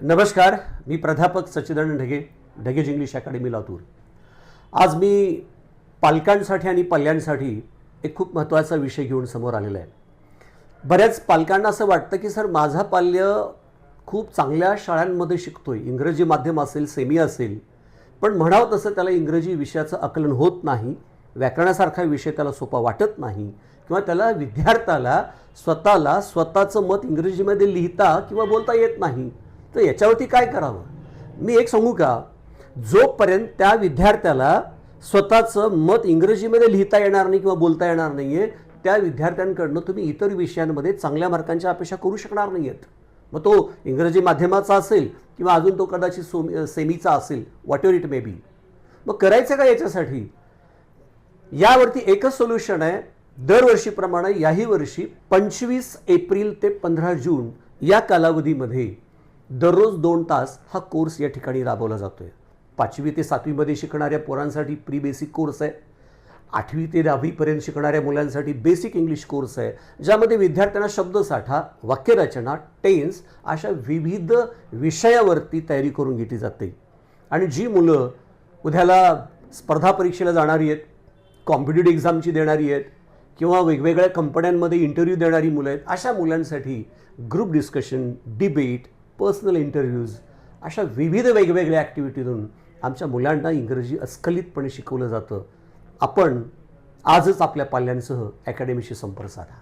नमस्कार, मी प्राध्यापक सच्चिदानंद Dhage, ढगेज English academy Latur. आज मी पालकांसाठी आणि पाल्यांसाठी एक खूप महत्त्वाचा विषय घेऊन समोर आलेला आहे. बऱ्याच पालकांना असं वाटतं की सर माझा पाल्य खूप चांगल्या शाळांमध्ये शिकतोय, इंग्रजी माध्यम असेल, सेमी असेल, पण म्हणावं तसं त्याला इंग्रजी विषयाचं आकलन होत नाही, व्याकरणासारखा विषय त्याला सोपा वाटत नाही किंवा त्याला विद्यार्थ्याला स्वतःचं मत इंग्रजीमध्ये लिहिता किंवा बोलता येत नाही. तर याच्यावरती काय करावं? मी एक सांगू का, जोपर्यंत त्या विद्यार्थ्याला स्वतःचं मत इंग्रजीमध्ये लिहिता येणार नाही किंवा बोलता येणार नाही आहे, त्या विद्यार्थ्यांकडनं तुम्ही इतर विषयांमध्ये चांगल्या मार्कांच्या अपेक्षा करू शकणार नाही आहेत. मग तो इंग्रजी माध्यमाचा असेल किंवा अजून तो कदाचित सेमीचा असेल, what ever it may be. मग करायचं का याच्यासाठी? यावरती एकच सोल्युशन आहे. दरवर्षीप्रमाणे याही वर्षी 25 एप्रिल ते 15 जून या कालावधीमध्ये दररोज 2 तास हा कोर्स या ठिकाणी राबवला जातोय. 5वी ते 7वीमध्ये शिकणाऱ्या पोरांसाठी प्री बेसिक कोर्स आहे. 8वी ते 10वीपर्यंत शिकणाऱ्या मुलांसाठी बेसिक इंग्लिश कोर्स आहे, ज्यामध्ये विद्यार्थ्यांना शब्दसाठा, वाक्यरचना, टेन्स अशा विविध विषयावरती तयारी करून घेतली जाते. आणि जी मुलं उद्याला स्पर्धा परीक्षेला जाणारी आहेत, कॉम्पिटिटिव्ह एक्झामची देणारी आहेत किंवा वेगवेगळ्या कंपन्यांमध्ये इंटरव्ह्यू देणारी मुलं आहेत, अशा मुलांसाठी group discussion, debate, personal interviews अशा विविध वेगवेगळ्या ॲक्टिव्हिटीतून आमच्या मुलांना इंग्रजी अस्खलितपणे शिकवलं जातं. आपण आजच आपल्या पाल्यांसह अकॅडमीशी संपर्क साधा.